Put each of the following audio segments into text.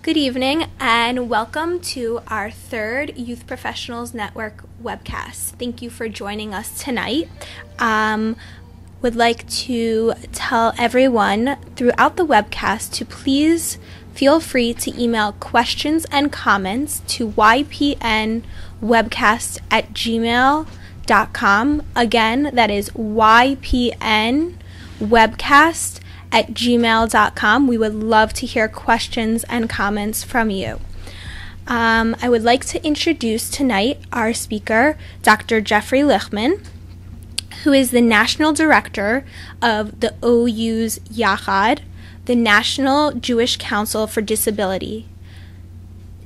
Good evening and welcome to our third Youth Professionals Network webcast. Thank you for joining us tonight. Would like to tell everyone throughout the webcast to please feel free to email questions and comments to ypnwebcast@gmail.com. Again, that is ypnwebcast@gmail.com. We would love to hear questions and comments from you. I would like to introduce tonight our speaker, Dr. Jeffrey Lichtman, who is the National Director of the OU's Yachad, the National Jewish Council for Disability,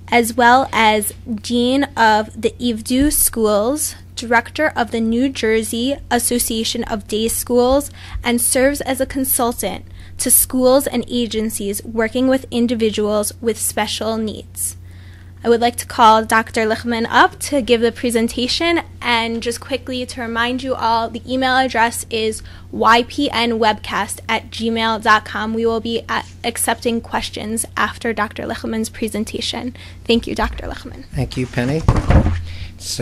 as well as Dean of the Ivdu Schools, Director of the New Jersey Association of Day Schools, and serves as a consultant to schools and agencies working with individuals with special needs. I would like to call Dr. Lichtman up to give the presentation, and just quickly to remind you all, the email address is ypnwebcast@gmail.com. We will be accepting questions after Dr. Lichtman's presentation. Thank you, Dr. Lichtman. Thank you, Penny. It's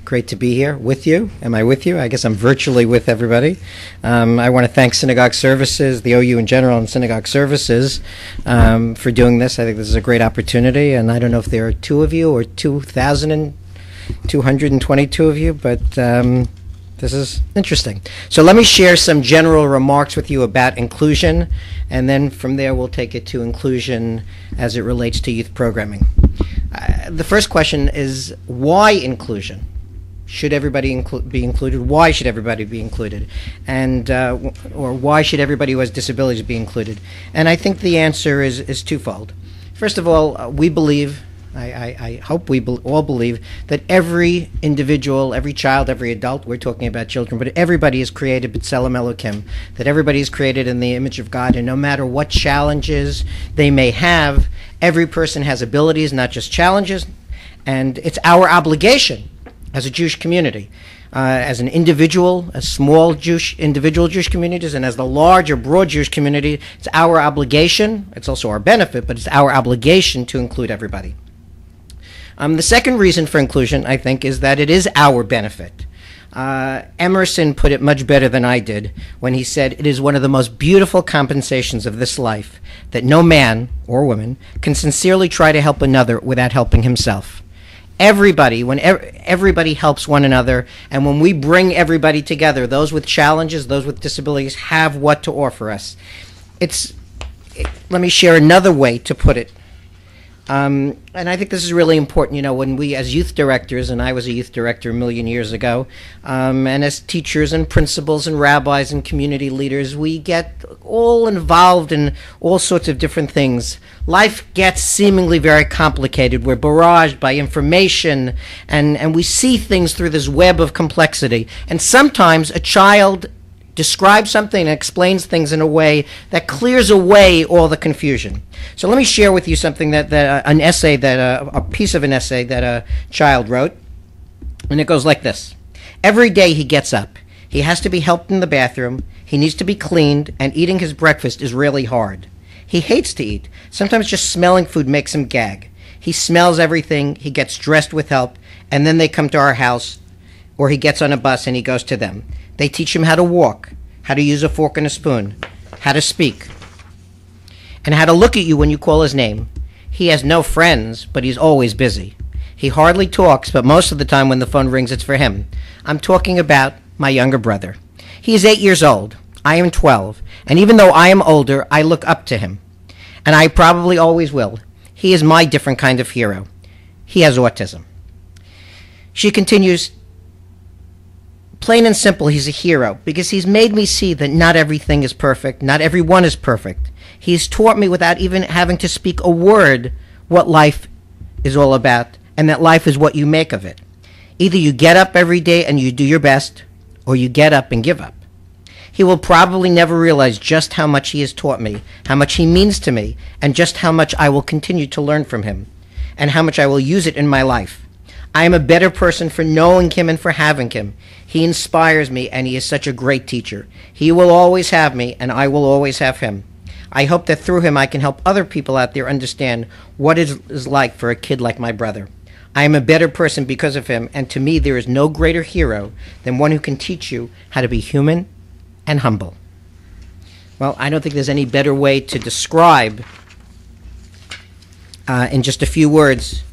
great to be here with you. Am I with you? I guess I'm virtually with everybody. I want to thank Synagogue Services, the OU in general, and Synagogue Services for doing this. I think this is a great opportunity, and I don't know if there are two of you or 2,222 of you, but this is interesting. So let me share some general remarks with you about inclusion, and then from there we'll take it to inclusion as it relates to youth programming. The first question is, why inclusion? Should everybody be included? Why should everybody be included? And or why should everybody who has disabilities be included? And I think the answer is twofold. First of all, we believe, I hope we all believe, that every individual, every child, every adult, we're talking about children, but everybody is created b'tselem Elokim, that everybody is created in the image of God, and no matter what challenges they may have, every person has abilities, not just challenges, and it's our obligation as a Jewish community, as an individual, as small individual Jewish communities, and as the large or broad Jewish community, it's our obligation, it's also our benefit, but it's our obligation to include everybody. The second reason for inclusion, I think, is that it is our benefit. Emerson put it much better than I did when he said, "It is one of the most beautiful compensations of this life that no man or woman can sincerely try to help another without helping himself." Everybody, everybody helps one another, and when we bring everybody together, those with challenges, those with disabilities, have what to offer us. Let me share another way to put it. And I think this is really important. You know, when we as youth directors, and I was a youth director a million years ago, and as teachers and principals and rabbis and community leaders, we get all involved in all sorts of different things. Life gets seemingly very complicated. We're barraged by information, and we see things through this web of complexity. And sometimes a child describes something and explains things in a way that clears away all the confusion. So let me share with you something a piece of an essay that a child wrote, and it goes like this. Every day he gets up. He has to be helped in the bathroom. He needs to be cleaned, and eating his breakfast is really hard. He hates to eat. Sometimes just smelling food makes him gag. He smells everything. He gets dressed with help, and then they come to our house, or he gets on a bus and he goes to them. They teach him how to walk, how to use a fork and a spoon, how to speak, and how to look at you when you call his name. He has no friends, but he's always busy. He hardly talks, but most of the time when the phone rings, it's for him. I'm talking about my younger brother. He is 8 years old. I am 12. And even though I am older, I look up to him. And I probably always will. He is my different kind of hero. He has autism. She continues, plain and simple, he's a hero because he's made me see that not everything is perfect, not everyone is perfect. He's taught me without even having to speak a word what life is all about, and that life is what you make of it. Either you get up every day and you do your best, or you get up and give up. He will probably never realize just how much he has taught me, how much he means to me, and just how much I will continue to learn from him, and how much I will use it in my life. I am a better person for knowing him and for having him. He inspires me, and he is such a great teacher. He will always have me, and I will always have him. I hope that through him I can help other people out there understand what it is like for a kid like my brother. I am a better person because of him, and to me there is no greater hero than one who can teach you how to be human and humble. Well, I don't think there's any better way to describe in just a few words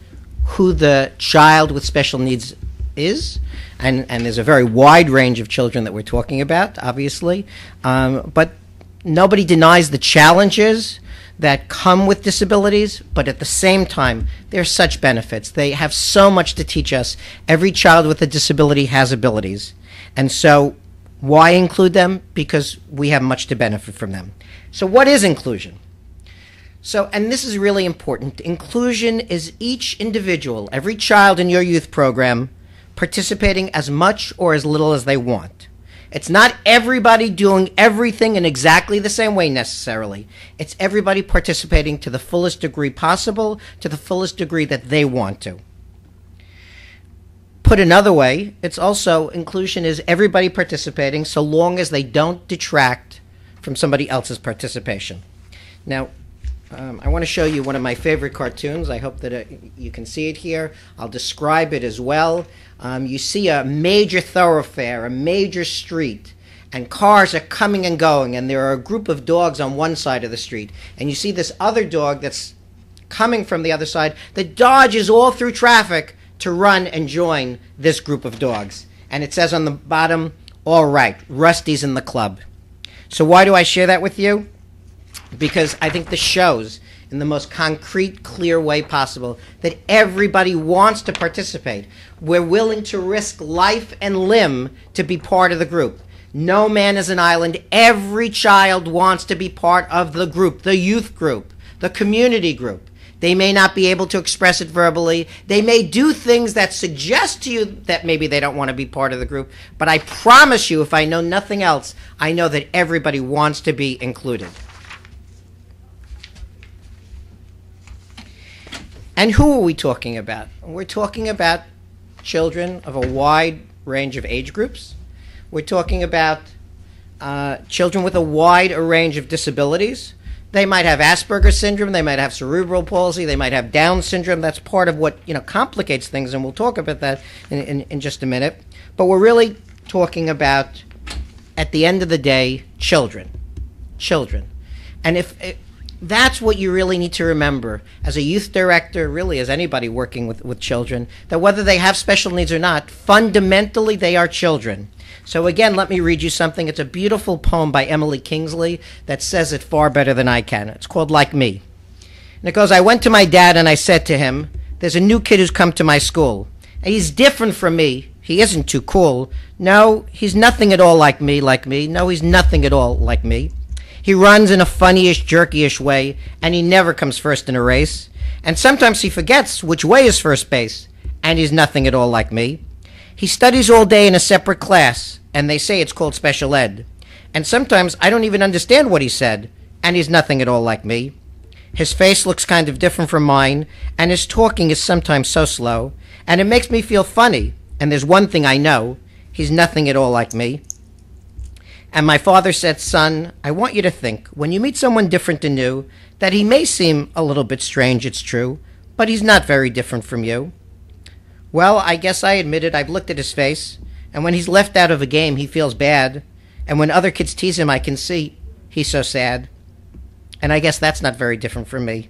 who the child with special needs is. And there's a very wide range of children that we're talking about, obviously. But nobody denies the challenges that come with disabilities, but at the same time, there's such benefits. They have so much to teach us. Every child with a disability has abilities. And so why include them? Because we have much to benefit from them. So what is inclusion? So, and this is really important. Inclusion is each individual, every child in your youth program, participating as much or as little as they want. It's not everybody doing everything in exactly the same way necessarily. It's everybody participating to the fullest degree possible, to the fullest degree that they want to. Put another way, it's also inclusion is everybody participating so long as they don't detract from somebody else's participation. Now, I want to show you one of my favorite cartoons. I hope that you can see it here. I'll describe it as well. You see a major thoroughfare, a major street, and cars are coming and going, and there are a group of dogs on one side of the street. And you see this other dog that's coming from the other side that dodges all through traffic to run and join this group of dogs. And it says on the bottom, "All right, Rusty's in the club." So why do I share that with you? Because I think this shows in the most concrete, clear way possible that everybody wants to participate. We're willing to risk life and limb to be part of the group. No man is an island. Every child wants to be part of the group, the youth group, the community group. They may not be able to express it verbally. They may do things that suggest to you that maybe they don't want to be part of the group. But I promise you, if I know nothing else, I know that everybody wants to be included. And who are we talking about? We're talking about children of a wide range of age groups. We're talking about children with a wide range of disabilities. They might have Asperger's syndrome. They might have cerebral palsy. They might have Down syndrome. That's part of what complicates things, and we'll talk about that in just a minute. But we're really talking about, at the end of the day, children. And if that's what you really need to remember as a youth director, really as anybody working with children, that whether they have special needs or not, fundamentally they are children. So again, let me read you something. It's a beautiful poem by Emily Kingsley that says it far better than I can. It's called Like Me. And it goes, "I went to my dad and I said to him, there's a new kid who's come to my school. And he's different from me. He isn't too cool. No, he's nothing at all like me. No, he's nothing at all like me. He runs in a funnyish, jerkyish way, and he never comes first in a race. And sometimes he forgets which way is first base, and he's nothing at all like me. He studies all day in a separate class, and they say it's called special ed. And sometimes I don't even understand what he said, and he's nothing at all like me. His face looks kind of different from mine, and his talking is sometimes so slow, and it makes me feel funny. And there's one thing I know, he's nothing at all like me. And my father said, son, I want you to think, when you meet someone different and new, that he may seem a little bit strange, it's true, but he's not very different from you. Well, I guess I admitted I've looked at his face, and when he's left out of a game, he feels bad. And when other kids tease him, I can see he's so sad. And I guess that's not very different from me.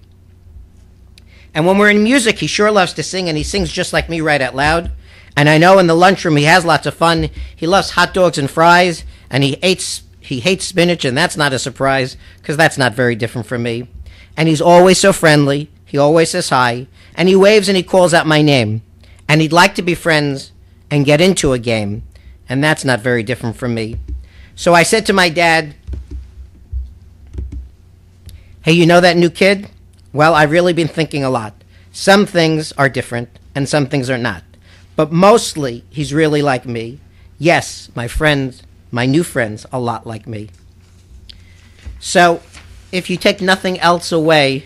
And when we're in music, he sure loves to sing, and he sings just like me right out loud. And I know in the lunchroom he has lots of fun. He loves hot dogs and fries, and he hates spinach, and that's not a surprise, because that's not very different from me. And he's always so friendly. He always says hi, and he waves and he calls out my name. And he'd like to be friends and get into a game, and that's not very different from me. So I said to my dad, hey, you know that new kid? Well, I've really been thinking a lot. Some things are different, and some things are not. But mostly, he's really like me. Yes, my friends, my new friends, a lot like me. So, if you take nothing else away,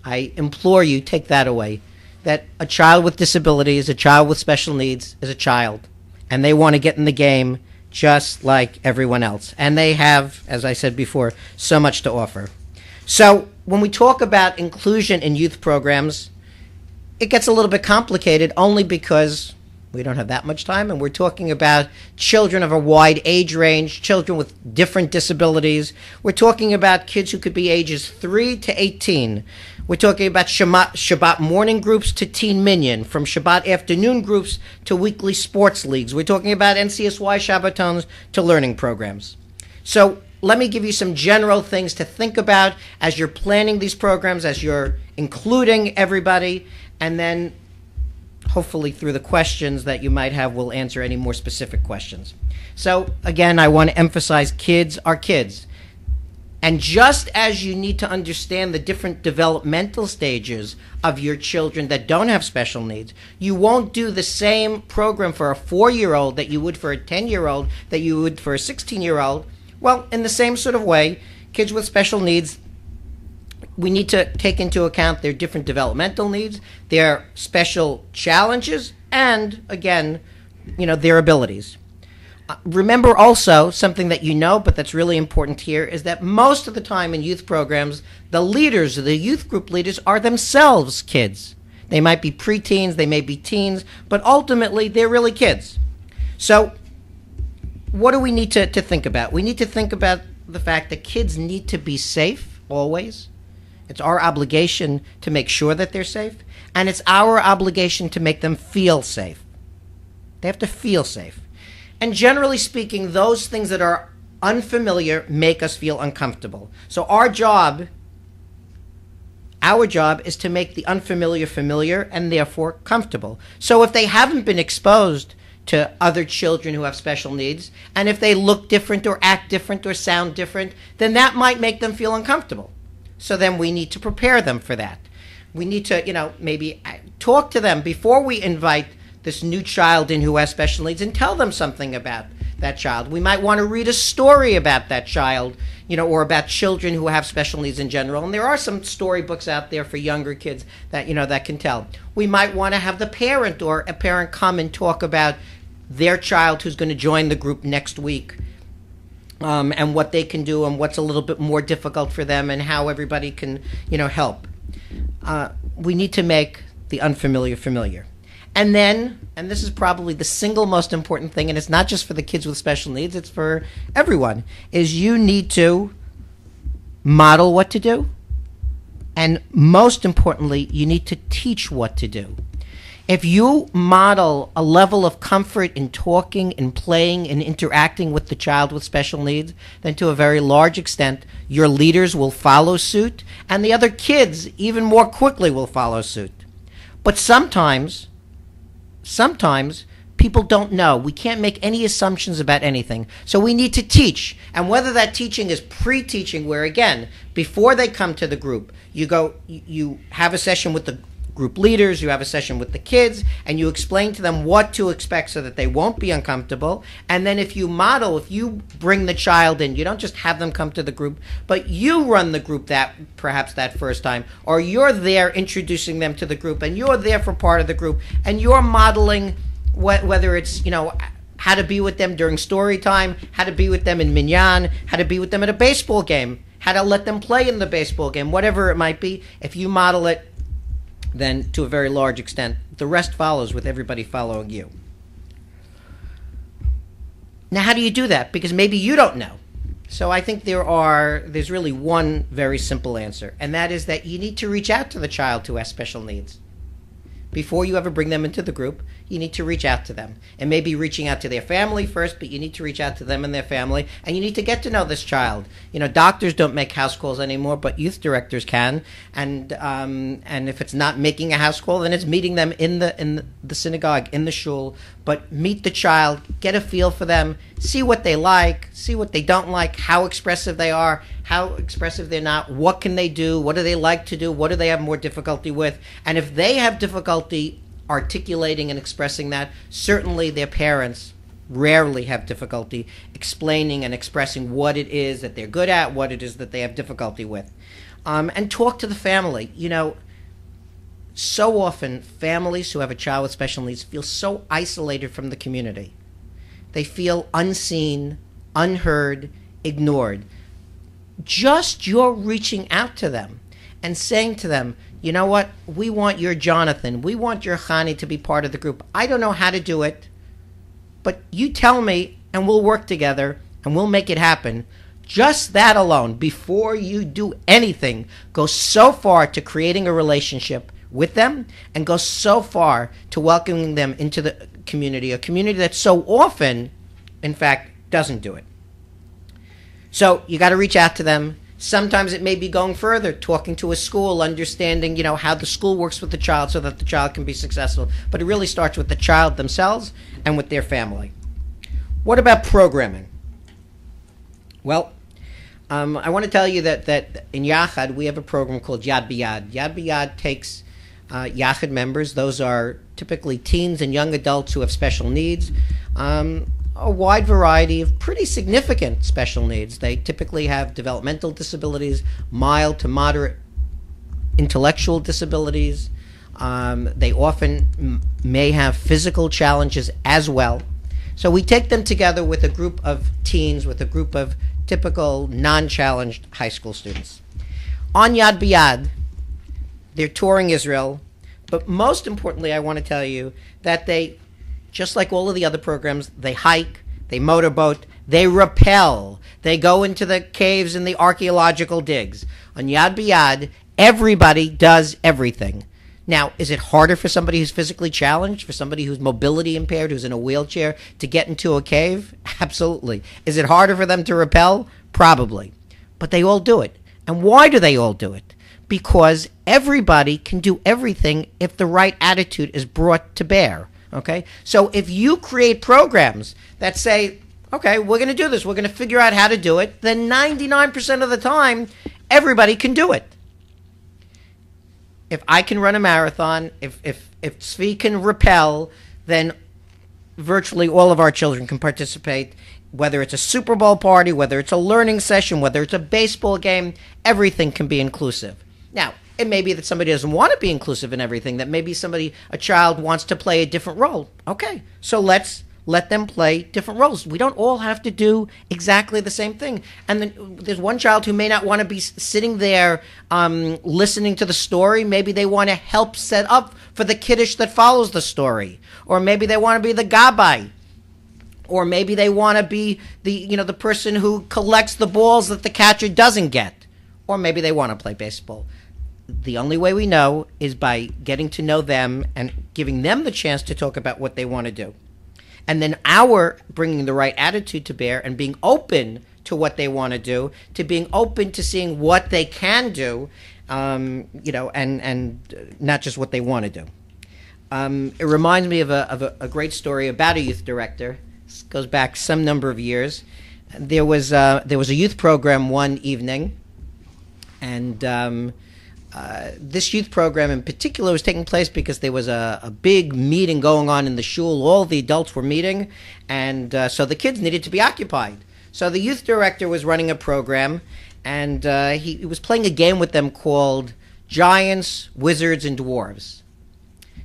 I implore you, take that away. That a child with disabilities, a child with special needs, is a child. And they want to get in the game just like everyone else. And they have, as I said before, so much to offer. So when we talk about inclusion in youth programs, it gets a little bit complicated only because we don't have that much time, and we're talking about children of a wide age range, children with different disabilities. We're talking about kids who could be ages 3 to 18. We're talking about Shabbat morning groups to teen minyan, from Shabbat afternoon groups to weekly sports leagues. We're talking about NCSY Shabbatons to learning programs. So let me give you some general things to think about as you're planning these programs, as you're including everybody, and then hopefully through the questions that you might have, we'll answer any more specific questions. So again, I want to emphasize kids are kids. And just as you need to understand the different developmental stages of your children that don't have special needs, you won't do the same program for a 4-year-old that you would for a 10-year-old, that you would for a 16-year-old. Well, in the same sort of way, kids with special needs, we need to take into account their different developmental needs, their special challenges, and again, their abilities. Remember also something that you know, but that's really important here, is that most of the time in youth programs, the leaders, the youth group leaders, are themselves kids. They might be preteens, they may be teens, but ultimately they're really kids. So what do we need to think about? We need to think about the fact that kids need to be safe always. It's our obligation to make sure that they're safe, and it's our obligation to make them feel safe. They have to feel safe. And generally speaking, those things that are unfamiliar make us feel uncomfortable. So our job is to make the unfamiliar familiar and therefore comfortable. So if they haven't been exposed to other children who have special needs, and if they look different or act different or sound different, then that might make them feel uncomfortable. So then we need to prepare them for that. We need to, maybe talk to them before we invite this new child in who has special needs and tell them something about that child. We might want to read a story about that child, or about children who have special needs in general. And there are some storybooks out there for younger kids that, that can tell. We might want to have the parent or a parent come and talk about their child who's going to join the group next week. And what they can do and what's a little bit more difficult for them and how everybody can, help. We need to make the unfamiliar familiar. And then, and this is probably the single most important thing, and it's not just for the kids with special needs, it's for everyone, is you need to model what to do. And most importantly, you need to teach what to do. If you model a level of comfort in talking and playing and interacting with the child with special needs, then to a very large extent, your leaders will follow suit, and the other kids even more quickly will follow suit. But sometimes people don't know. We can't make any assumptions about anything. So we need to teach. And whether that teaching is pre-teaching, where again, before they come to the group, you have a session with the group leaders, you have a session with the kids, and you explain to them what to expect so that they won't be uncomfortable. And then if you bring the child in, you don't just have them come to the group, but you run the group perhaps that first time, or you're there introducing them to the group, and you're there for part of the group, and you're modeling whether it's, how to be with them during story time, how to be with them in minyan, how to be with them at a baseball game, how to let them play in the baseball game, whatever it might be. If you model it, then to a very large extent, the rest follows with everybody following you. Now, how do you do that? Because maybe you don't know. So I think there's really one very simple answer, and that is that you need to reach out to the child who has special needs. Before you ever bring them into the group, you need to reach out to them. And maybe reaching out to their family first, but you need to reach out to them and their family, and you need to get to know this child. Doctors don't make house calls anymore, but youth directors can. And if it's not making a house call, then it's meeting them in the synagogue, in the shul. But meet the child, get a feel for them, see what they like, see what they don't like, how expressive they are, how expressive they're not, what can they do, what do they like to do, what do they have more difficulty with. And if they have difficulty articulating and expressing that, certainly their parents rarely have difficulty explaining and expressing what it is that they're good at, what it is that they have difficulty with. And talk to the family. So often families who have a child with special needs feel so isolated from the community. They feel unseen, unheard, ignored. just your reaching out to them and saying to them, you know what, we want your Jonathan, we want your Chani to be part of the group. I don't know how to do it, but you tell me and we'll work together and we'll make it happen. Just that alone, before you do anything, goes so far to creating a relationship with them and goes so far to welcoming them into the community, a community that so often, in fact, doesn't do it. So you got to reach out to them. Sometimes it may be going further, talking to a school, understanding, how the school works with the child so that the child can be successful. But it really starts with the child themselves and with their family. What about programming? Well, I want to tell you that in Yachad, we have a program called Yad B'Yad. Yad B'Yad takes Yachad members. Those are typically teens and young adults who have special needs. A wide variety of pretty significant special needs. They typically have developmental disabilities, mild to moderate intellectual disabilities. They often may have physical challenges as well. So we take them together with a group of teens, with a group of typical non-challenged high school students. On Yad B'Yad, they're touring Israel, but most importantly, I want to tell you that they, just like all of the other programs, they hike, they motorboat, they rappel, they go into the caves and the archaeological digs. On Yad B'Yad, everybody does everything. Now, is it harder for somebody who's physically challenged, for somebody who's mobility impaired, who's in a wheelchair, to get into a cave? Absolutely. Is it harder for them to rappel? Probably. But they all do it. And why do they all do it? Because everybody can do everything if the right attitude is brought to bear. Okay? So if you create programs that say, okay, we're going to do this, we're going to figure out how to do it, then 99% of the time, everybody can do it. If I can run a marathon, if Tzvi can rappel, then virtually all of our children can participate, whether it's a Super Bowl party, whether it's a learning session, whether it's a baseball game, everything can be inclusive. Now, it may be that somebody doesn't want to be inclusive in everything, that maybe a child wants to play a different role. Okay, so let's let them play different roles. We don't all have to do exactly the same thing. And then there's one child who may not want to be sitting there listening to the story. Maybe they want to help set up for the kiddush that follows the story. Or maybe they want to be the gabbai. Or maybe they want to be the person who collects the balls that the catcher doesn't get. Or maybe they want to play baseball. The only way we know is by getting to know them and giving them the chance to talk about what they want to do. And then bringing the right attitude to bear and being open to what they want to do, to being open to seeing what they can do, and not just what they want to do. It reminds me of a great story about a youth director. This goes back some number of years. There was a youth program one evening, and this youth program in particular was taking place because there was a big meeting going on in the shul. All the adults were meeting, and so the kids needed to be occupied. So the youth director was running a program, and he was playing a game with them called Giants, Wizards, and Dwarves.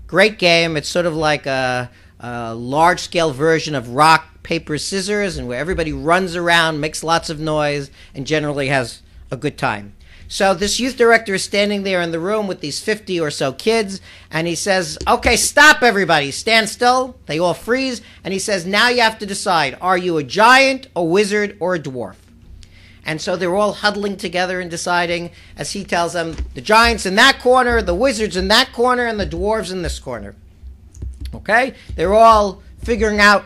Great game. It's sort of like a large-scale version of rock, paper, scissors, and where everybody runs around, makes lots of noise, and generally has a good time. So this youth director is standing there in the room with these 50 or so kids, and he says, okay, stop everybody, stand still. They all freeze, and he says, now you have to decide, are you a giant, a wizard, or a dwarf? And so they're all huddling together and deciding, as he tells them, the giant's in that corner, the wizard's in that corner, and the dwarf's in this corner. Okay? They're all figuring out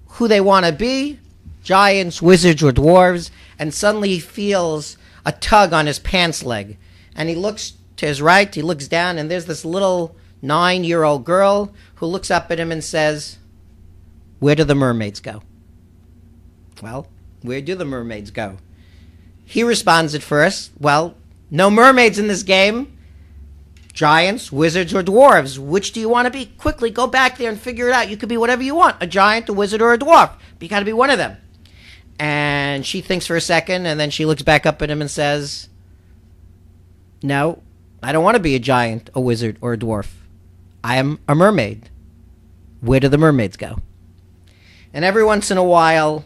who they want to be, giants, wizards, or dwarves, and suddenly he feels a tug on his pants leg. And he looks to his right, he looks down, and there's this little 9-year-old girl who looks up at him and says, where do the mermaids go? Well, where do the mermaids go? He responds at first, well, no mermaids in this game. Giants, wizards, or dwarves. Which do you want to be? Quickly, go back there and figure it out. You could be whatever you want, a giant, a wizard, or a dwarf. But you got to be one of them. And she thinks for a second, and then she looks back up at him and says, no, I don't want to be a giant, a wizard, or a dwarf. I am a mermaid. Where do the mermaids go? And every once in a while,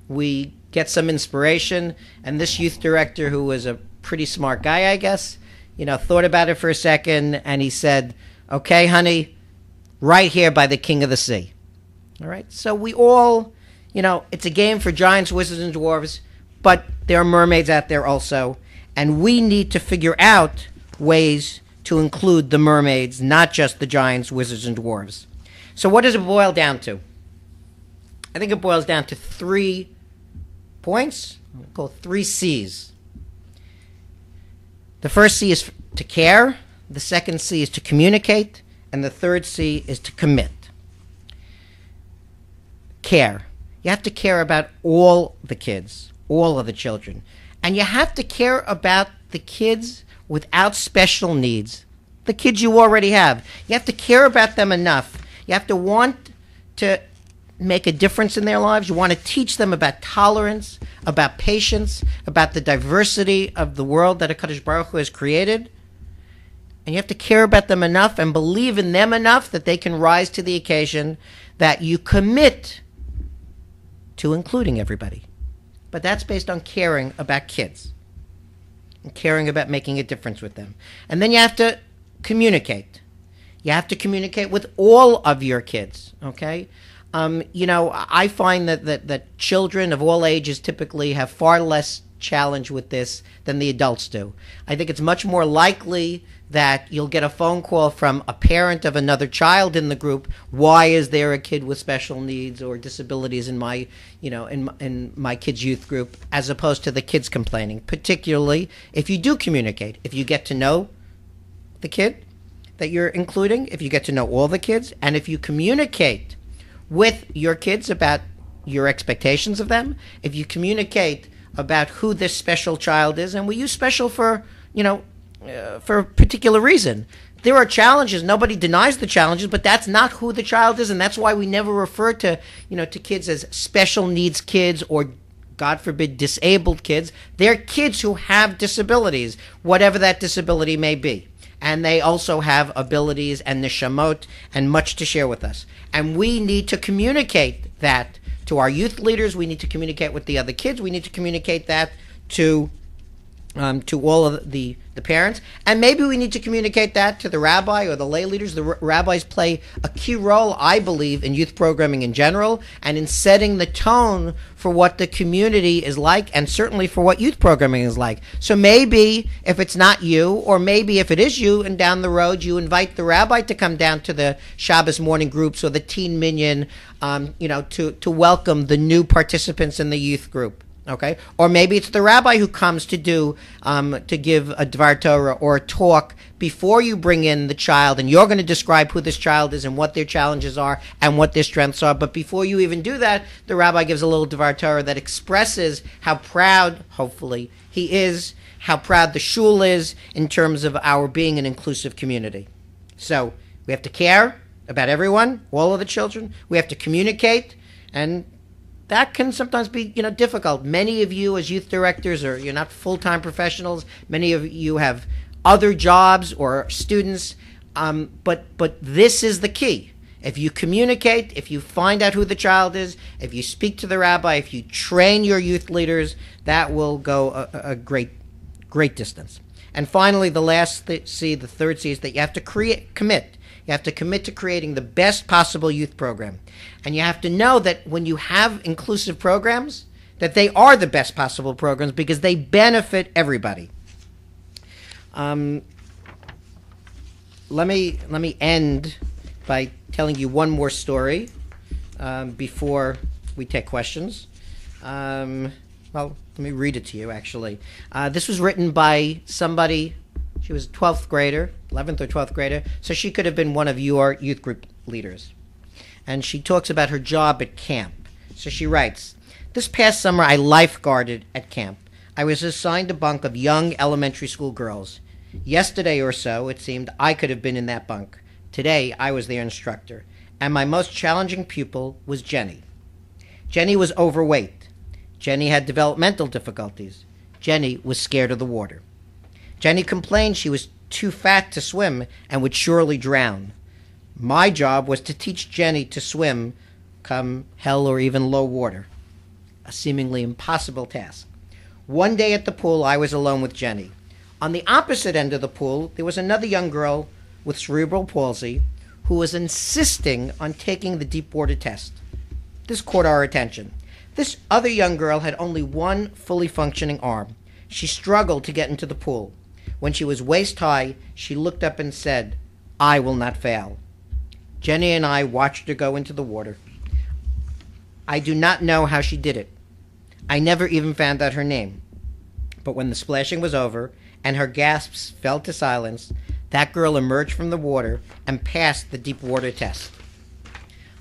we get some inspiration. And this youth director, who was a pretty smart guy, I guess, thought about it for a second, and he said, okay, honey, right here by the King of the Sea. All right? So we all, it's a game for giants, wizards, and dwarves, but there are mermaids out there also, and we need to figure out ways to include the mermaids, not just the giants, wizards, and dwarves. So what does it boil down to? I think it boils down to 3 points. We'll call it 3 C's. The first C is to care, the second C is to communicate, and the third C is to commit. Care. You have to care about all the kids, all of the children. And you have to care about the kids without special needs, the kids you already have. You have to care about them enough. You have to want to make a difference in their lives. You want to teach them about tolerance, about patience, about the diversity of the world that HaKadosh Baruch Hu has created. And you have to care about them enough and believe in them enough that they can rise to the occasion, that you commit to including everybody. But that's based on caring about kids and caring about making a difference with them. And then you have to communicate. You have to communicate with all of your kids, okay? I find that children of all ages typically have far less challenge with this than the adults do. I think it's much more likely that you'll get a phone call from a parent of another child in the group. Why is there a kid with special needs or disabilities in my, in my kid's youth group, as opposed to the kids complaining? Particularly if you do communicate, if you get to know the kid that you're including, if you get to know all the kids, and if you communicate with your kids about your expectations of them, if you communicate about who this special child is, and we use special for, for a particular reason. There are challenges. Nobody denies the challenges, but that's not who the child is, and that's why we never refer to, to kids as special needs kids or, God forbid, disabled kids. They're kids who have disabilities, whatever that disability may be. And they also have abilities and neshamot and much to share with us. And we need to communicate that to our youth leaders. We need to communicate with the other kids. We need to communicate that to all of the parents. And maybe we need to communicate that to the rabbi or the lay leaders. The rabbis play a key role, I believe, in youth programming in general and in setting the tone for what the community is like and certainly for what youth programming is like. So maybe if it's not you, or maybe if it is you and down the road you invite the rabbi to come down to the Shabbos morning groups or the teen minyan, to welcome the new participants in the youth group. Okay, or maybe it's the rabbi who comes to give a Dvar Torah or a talk before you bring in the child, and you're going to describe who this child is and what their challenges are and what their strengths are. But before you even do that, the rabbi gives a little Dvar Torah that expresses how proud, hopefully, he is, how proud the shul is in terms of our being an inclusive community. So we have to care about everyone, all of the children. We have to communicate, and that can sometimes be, difficult. Many of you as youth directors you're not full-time professionals. Many of you have other jobs or students. But this is the key. If you communicate, if you find out who the child is, if you speak to the rabbi, if you train your youth leaders, that will go a great distance. And finally, the third C is that you have to commit. You have to commit to creating the best possible youth program. And you have to know that when you have inclusive programs, that they are the best possible programs because they benefit everybody. Let me end by telling you one more story before we take questions. Well, let me read it to you, actually. This was written by somebody. She was a 12th grader, 11th or 12th grader, so she could have been one of your youth group leaders. And she talks about her job at camp. So she writes, "This past summer I lifeguarded at camp. I was assigned a bunk of young elementary school girls. Yesterday or so, it seemed, I could have been in that bunk. Today, I was their instructor. And my most challenging pupil was Jenny. Jenny was overweight. Jenny had developmental difficulties. Jenny was scared of the water. Jenny complained she was too fat to swim and would surely drown. My job was to teach Jenny to swim come hell or even low water. a seemingly impossible task. One day at the pool, I was alone with Jenny. On the opposite end of the pool, there was another young girl with cerebral palsy who was insisting on taking the deep water test. This caught our attention. This other young girl had only one fully functioning arm. She struggled to get into the pool. When she was waist high, she looked up and said, "I will not fail." Jenny and I watched her go into the water. I do not know how she did it. I never even found out her name. But when the splashing was over and her gasps fell to silence, that girl emerged from the water and passed the deep water test.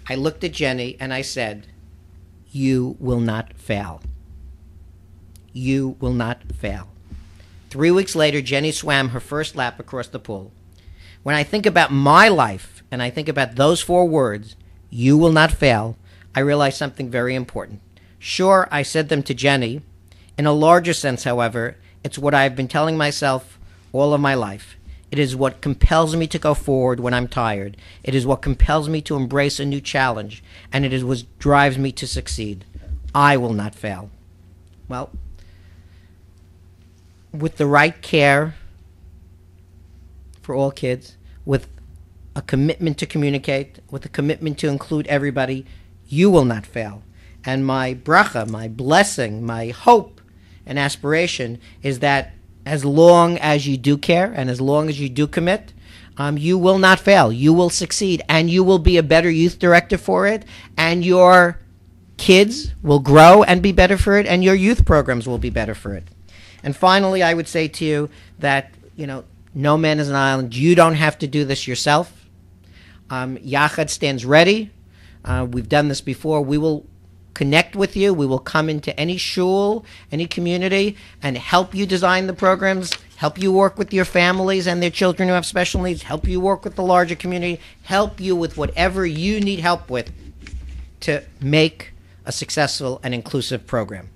I looked at Jenny and I said, "You will not fail. You will not fail." 3 weeks later, Jenny swam her first lap across the pool. When I think about my life and I think about those 4 words, "You will not fail," I realize something very important. Sure, I said them to Jenny. In a larger sense, however, it's what I've been telling myself all of my life. It is what compels me to go forward when I'm tired. It is what compels me to embrace a new challenge. And it is what drives me to succeed. I will not fail. Well, with the right care for all kids, with a commitment to communicate, with a commitment to include everybody, you will not fail. And my bracha, my blessing, my hope and aspiration is that as long as you do care and as long as you do commit, you will not fail. You will succeed, and you will be a better youth director for it, and your kids will grow and be better for it, and your youth programs will be better for it. And finally, I would say to you that, no man is an island. You don't have to do this yourself. Yachad stands ready. We've done this before. We will connect with you. We will come into any shul, any community, and help you design the programs, help you work with your families and their children who have special needs, help you work with the larger community, help you with whatever you need help with to make a successful and inclusive program.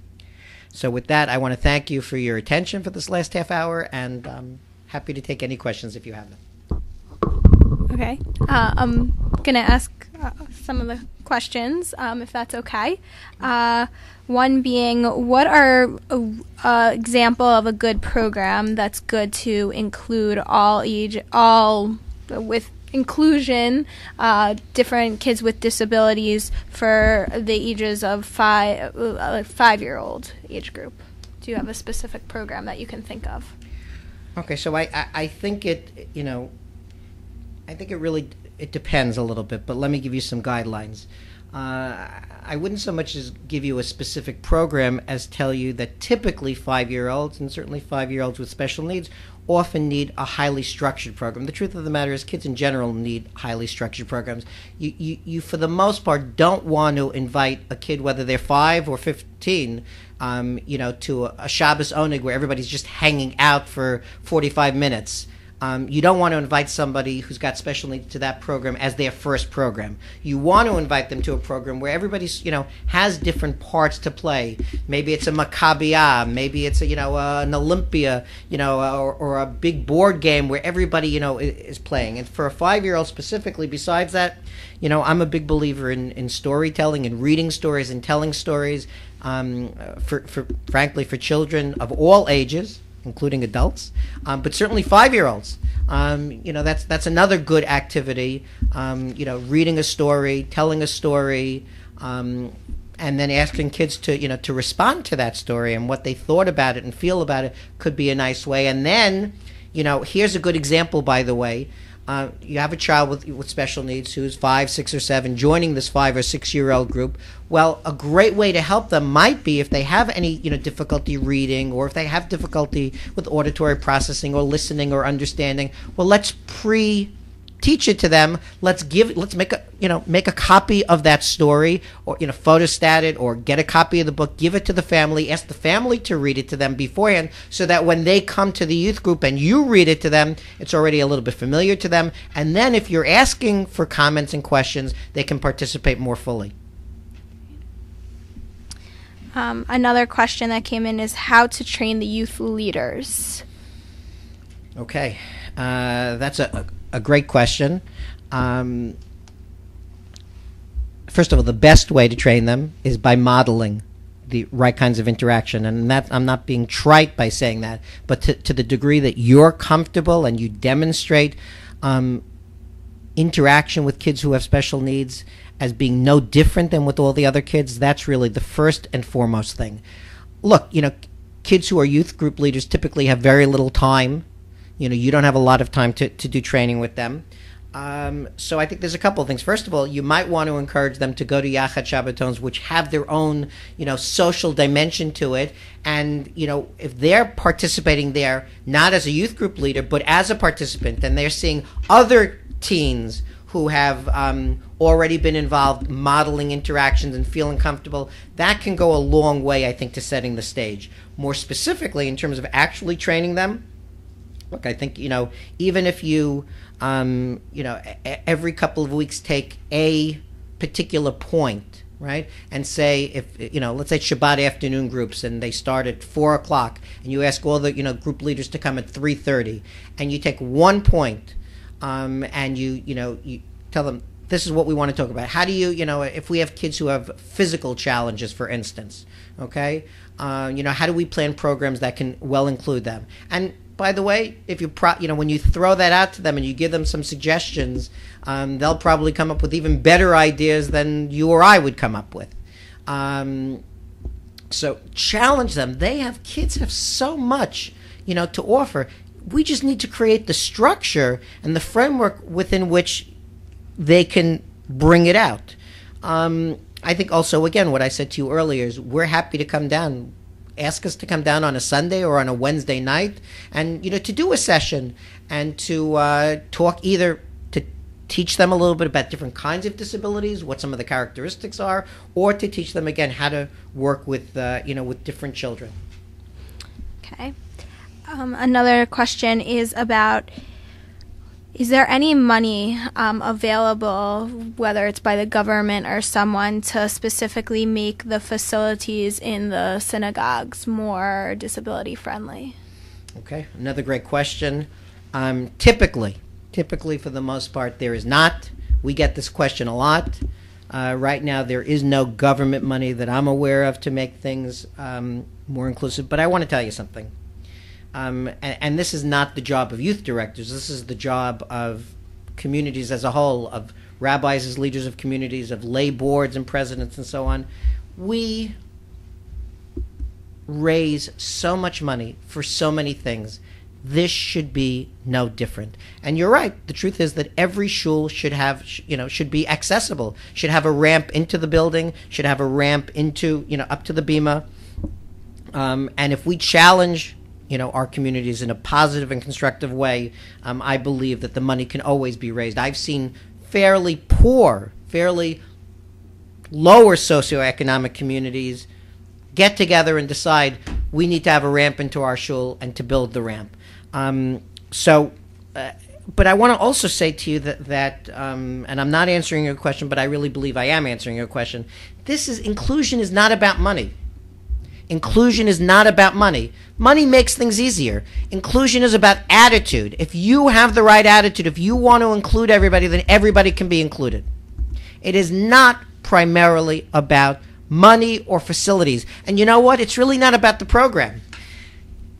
So with that, I want to thank you for your attention for this last half hour, and I'm happy to take any questions if you have them. Okay. I'm going to ask some of the questions, if that's okay. One being, what are example of a good program that's good to include all with inclusion, different kids with disabilities for the ages of 5-year-old age group? Do you have a specific program that you can think of? Okay, so I think it really depends a little bit, but let me give you some guidelines. I wouldn't so much as give you a specific program as tell you that typically 5-year-olds, and certainly 5-year-olds with special needs, often need a highly structured program. The truth of the matter is kids in general need highly structured programs. You for the most part, don't want to invite a kid, whether they're 5 or 15, to a Shabbos Oneg where everybody's just hanging out for 45 minutes. You don't want to invite somebody who's got special needs to that program as their first program. You want to invite them to a program where everybody's, has different parts to play. Maybe it's a Maccabiah, maybe it's an Olympia, or a big board game where everybody, is playing. And for a 5-year-old specifically, besides that, I'm a big believer in storytelling and reading stories and telling stories, frankly, for children of all ages, including adults, but certainly 5-year-olds. That's another good activity. Reading a story, telling a story, and then asking kids to respond to that story and what they thought about it and feel about it could be a nice way. And then, here's a good example, by the way. You have a child with special needs who's 5, 6, or 7 joining this 5 or 6-year-old group. Well, a great way to help them might be if they have any difficulty reading, or if they have difficulty with auditory processing or listening or understanding. Well, let's teach it to them. Let's make a copy of that story, or photostat it, or get a copy of the book, give it to the family, ask the family to read it to them beforehand, so that when they come to the youth group and you read it to them, it's already a little bit familiar to them. And then if you're asking for comments and questions, they can participate more fully. Another question that came in is how to train the youth leaders. Okay, that's a great question. First of all, the best way to train them is by modeling the right kinds of interaction. And that, I'm not being trite by saying that, but to the degree that you're comfortable and you demonstrate interaction with kids who have special needs as being no different than with all the other kids, that's really the first and foremost thing. Look, kids who are youth group leaders typically have very little time. You don't have a lot of time to do training with them. So I think there's a couple of things. First of all, you might want to encourage them to go to Yachad Shabbatons, which have their own, social dimension to it. And, if they're participating there, not as a youth group leader, but as a participant, and they're seeing other teens who have already been involved modeling interactions and feeling comfortable, that can go a long way, I think, to setting the stage. More specifically, in terms of actually training them, look, I think, even if you, every couple of weeks take a particular point, right, and say, if, let's say Shabbat afternoon groups, and they start at 4 o'clock, and you ask all the, group leaders to come at 3:30, and you take one point, and you tell them, this is what we want to talk about. How do you, if we have kids who have physical challenges, for instance, okay, how do we plan programs that can well include them? And by the way, if you when you throw that out to them and you give them some suggestions, they'll probably come up with even better ideas than you or I would come up with. So challenge them. Kids have so much, to offer. We just need to create the structure and the framework within which they can bring it out. I think also, again, what I said to you earlier is we're happy to come down. Ask us to come down on a Sunday or on a Wednesday night and, to do a session and to talk, either to teach them a little bit about different kinds of disabilities, what some of the characteristics are, or to teach them, again, how to work with, with different children. Okay. Another question is about, is there any money available, whether it's by the government or someone, to specifically make the facilities in the synagogues more disability friendly? Okay, another great question. Typically, for the most part, there is not. We get this question a lot. Right now, there is no government money that I'm aware of to make things more inclusive. But I want to tell you something. And this is not the job of youth directors. This is the job of communities as a whole, of rabbis as leaders of communities, of lay boards and presidents and so on. We raise so much money for so many things. This should be no different. And you're right. The truth is that every shul should have, should be accessible, should have a ramp into the building, should have a ramp into, up to the bima. And if we challenge our communities in a positive and constructive way, I believe that the money can always be raised. I've seen fairly poor, fairly lower socioeconomic communities get together and decide we need to have a ramp into our shul and to build the ramp. But I want to also say to you that and I'm not answering your question, but I really believe I am answering your question. Inclusion is not about money. Inclusion is not about money. Money makes things easier. Inclusion is about attitude. If you have the right attitude, if you want to include everybody, then everybody can be included. It is not primarily about money or facilities. And you know what? It's really not about the program.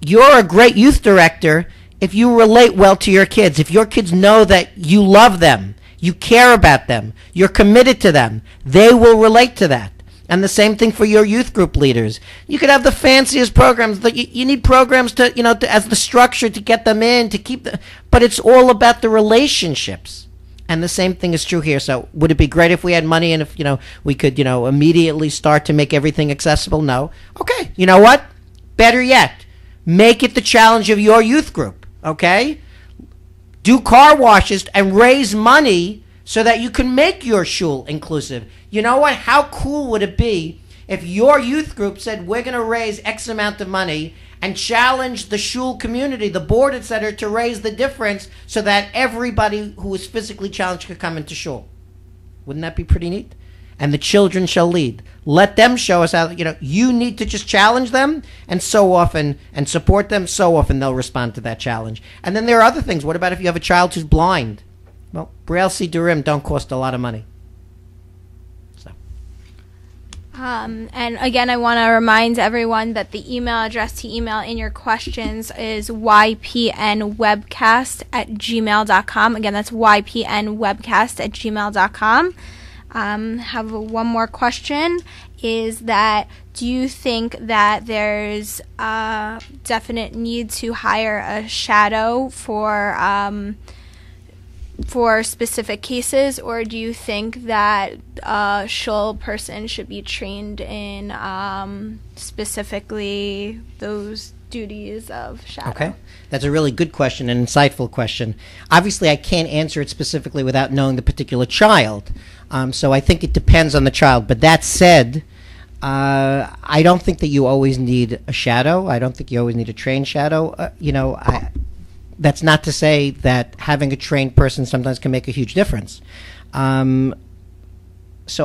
You're a great youth director if you relate well to your kids, if your kids know that you love them, you care about them, you're committed to them, they will relate to that. And the same thing for your youth group leaders. You could have the fanciest programs. You need programs to, as the structure to get them in, to keep them. But it's all about the relationships. And the same thing is true here. So would it be great if we had money and if, we could, immediately start to make everything accessible? No. Okay. You know what? Better yet, make it the challenge of your youth group. Okay? Do car washes and raise money so that you can make your shul inclusive. You know what? How cool would it be if your youth group said, we're going to raise X amount of money and challenge the shul community, the board, etc., to raise the difference so that everybody who is physically challenged could come into shul? Wouldn't that be pretty neat? And the children shall lead. Let them show us how, you need to just challenge them, and so often, and support them, so often they'll respond to that challenge. And then there are other things. What about if you have a child who's blind? Well, Braille Sidurim don't cost a lot of money. So. And again, I want to remind everyone that the email address to email in your questions is ypnwebcast@gmail.com. Again, that's ypnwebcast@gmail.com. Have one more question, is that do you think that there's a definite need to hire a shadow for specific cases, or do you think that a shul person should be trained in specifically those duties of shadow? Okay, that's a really good question, an insightful question. Obviously, I can't answer it specifically without knowing the particular child, so I think it depends on the child. But that said, I don't think that you always need a shadow. I don't think you always need a trained shadow. That's not to say that having a trained person sometimes can make a huge difference. So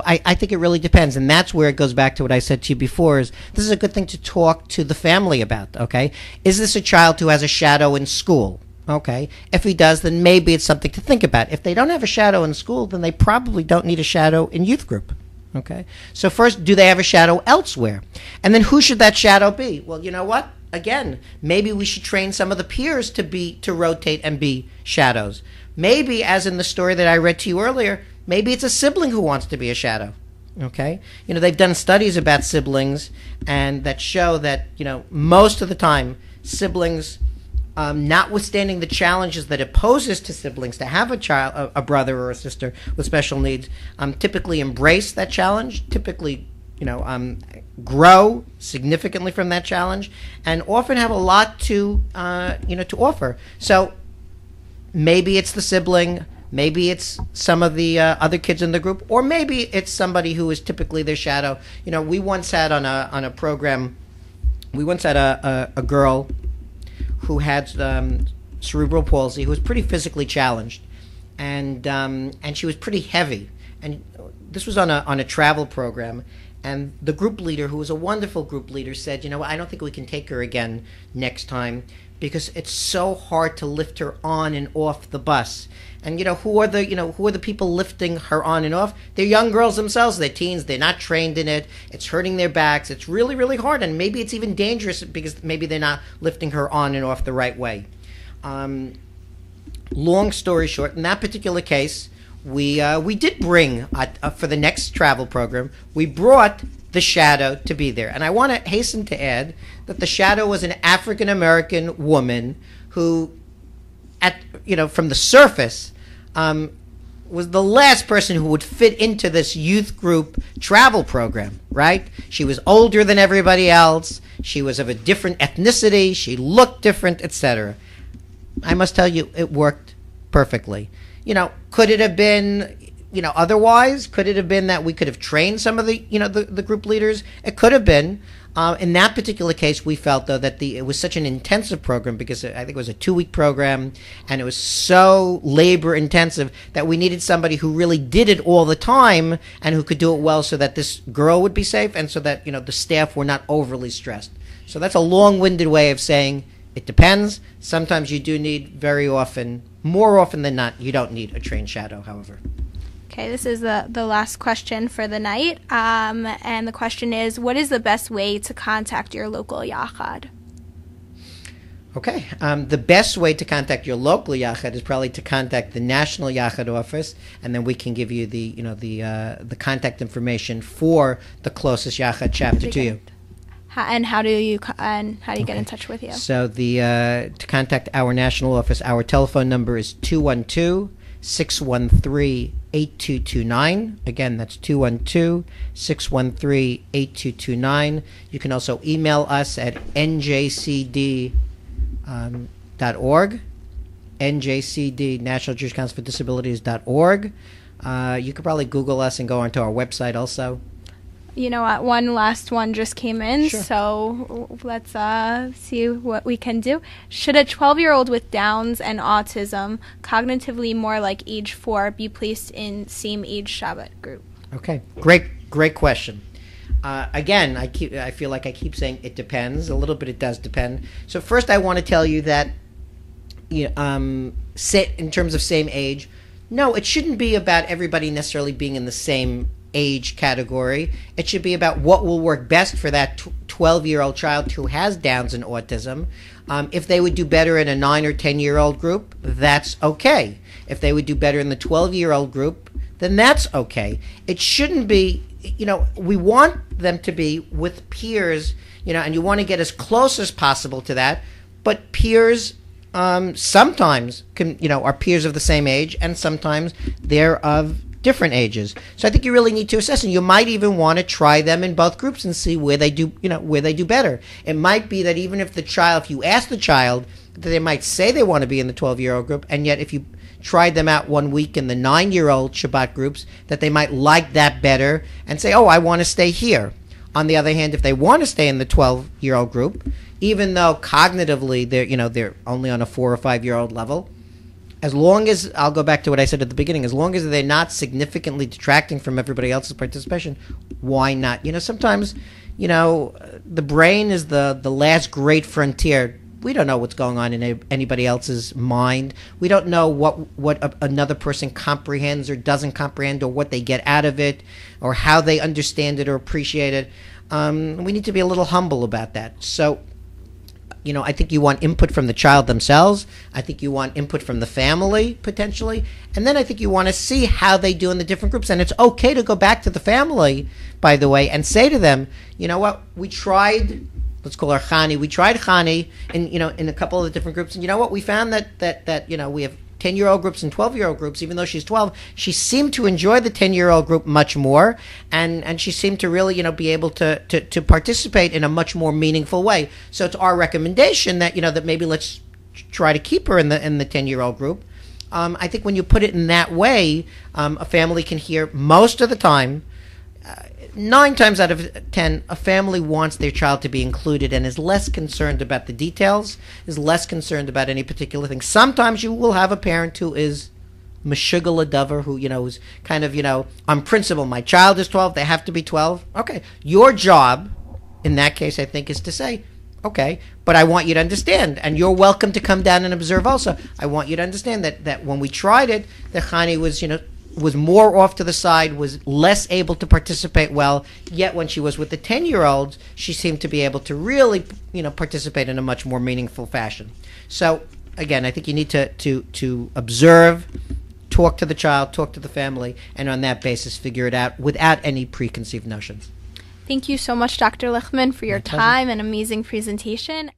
I think it really depends, and that's where it goes back to what I said to you before, is this is a good thing to talk to the family about, okay? Is this a child who has a shadow in school? Okay. If he does, then maybe it's something to think about. If they don't have a shadow in school, then they probably don't need a shadow in youth group. Okay. So first, do they have a shadow elsewhere? And then who should that shadow be? Well, you know what? Again, maybe we should train some of the peers to rotate and be shadows. Maybe, as in the story that I read to you earlier, maybe it's a sibling who wants to be a shadow. Okay? They've done studies about siblings and that show that, most of the time, siblings, notwithstanding the challenges that it poses to siblings to have a brother or a sister with special needs, typically embrace that challenge, typically grow significantly from that challenge, and often have a lot to offer. So maybe it's the sibling, maybe it's some of the other kids in the group, or maybe it's somebody who is typically their shadow. We once had on a program, a girl who had cerebral palsy, who was pretty physically challenged, and she was pretty heavy, and this was on a travel program. And the group leader, who was a wonderful group leader, said, I don't think we can take her again next time because it's so hard to lift her on and off the bus. And who are the people lifting her on and off? They're young girls themselves. They're teens. They're not trained in it. It's hurting their backs. It's really, really hard. And maybe it's even dangerous because maybe they're not lifting her on and off the right way. Long story short, in that particular case, we did bring, for the next travel program, we brought the shadow to be there. And I want to hasten to add that the shadow was an African-American woman who, from the surface, was the last person who would fit into this youth group travel program, right? She was older than everybody else. She was of a different ethnicity. She looked different, etc. I must tell you, it worked perfectly. Could it have been, otherwise? Could it have been that we could have trained some of the, the group leaders? It could have been. In that particular case, we felt, though, that it was such an intensive program because I think it was a 2-week program, and it was so labor-intensive that we needed somebody who really did it all the time and who could do it well so that this girl would be safe and so that, the staff were not overly stressed. So that's a long-winded way of saying it depends. Sometimes you do need, very often, more often than not, you don't need a trained shadow, however. Okay, this is the last question for the night. And the question is, what is the best way to contact your local Yachad? Okay, the best way to contact your local Yachad is probably to contact the National Yachad office, and then we can give you the contact information for the closest Yachad chapter to you. And how do you get in touch with you? So to contact our national office, our telephone number is 212-613-8229. Again, that's 212-613-8229. You can also email us at NJCD.org, NJCD, National Jewish Council for Disabilities.org. You could probably Google us and go onto our website also. You know what? One last one just came in, Sure. So let's see what we can do. Should a 12-year-old with Downs and autism, cognitively more like age 4, be placed in same age Shabbat group? Okay, great question. Again, I feel like I keep saying it depends. A little bit it does depend. So first, I want to tell you that, in terms of same age, no, it shouldn't be about everybody necessarily being in the same age category. It should be about what will work best for that 12-year-old child who has Downs and autism. If they would do better in a 9 or 10-year-old group, that's okay. If they would do better in the 12-year-old group, then that's okay. It shouldn't be, we want them to be with peers, and you want to get as close as possible to that. But peers sometimes are peers of the same age, and sometimes they're of different ages. So I think you really need to assess, and you might even want to try them in both groups and see where they do, where they do better. It might be that even if you ask the child, that they might say they want to be in the 12-year-old group, and yet if you tried them out 1 week in the 9-year-old Shabbat groups, that they might like that better and say, oh, I want to stay here. On the other hand, if they want to stay in the 12-year-old group, even though cognitively they're only on a 4 or 5-year-old level, as long as, I'll go back to what I said at the beginning, as long as they're not significantly detracting from everybody else's participation, why not? Sometimes, the brain is the last great frontier. We don't know what's going on in anybody else's mind. We don't know what another person comprehends or doesn't comprehend, or what they get out of it, or how they understand it or appreciate it. We need to be a little humble about that. So, I think you want input from the child themselves. I think you want input from the family, potentially. And then I think you want to see how they do in the different groups. And it's okay to go back to the family, by the way, and say to them, you know what, we tried, let's call her Chani. We tried Chani in a couple of the different groups. And you know what, we found that we have 10-year-old groups and 12-year-old groups. Even though she's 12, she seemed to enjoy the 10-year-old group much more, and she seemed to really, be able to participate in a much more meaningful way. So it's our recommendation that, that maybe let's try to keep her in the 10-year-old group. I think when you put it in that way, a family can hear most of the time. 9 times out of 10, a family wants their child to be included and is less concerned about the details, is less concerned about any particular thing. Sometimes you will have a parent who is meshugal adavar, who, is kind of, on principle, my child is 12, they have to be 12. Okay. Your job, in that case, I think, is to say, okay, but I want you to understand, and you're welcome to come down and observe also. I want you to understand that when we tried it, the Chani was more off to the side, was less able to participate well, yet when she was with the 10-year-olds, she seemed to be able to really, participate in a much more meaningful fashion. So, again, I think you need to observe, talk to the child, talk to the family, and on that basis figure it out without any preconceived notions. Thank you so much, Dr. Lichtman, for your time and amazing presentation.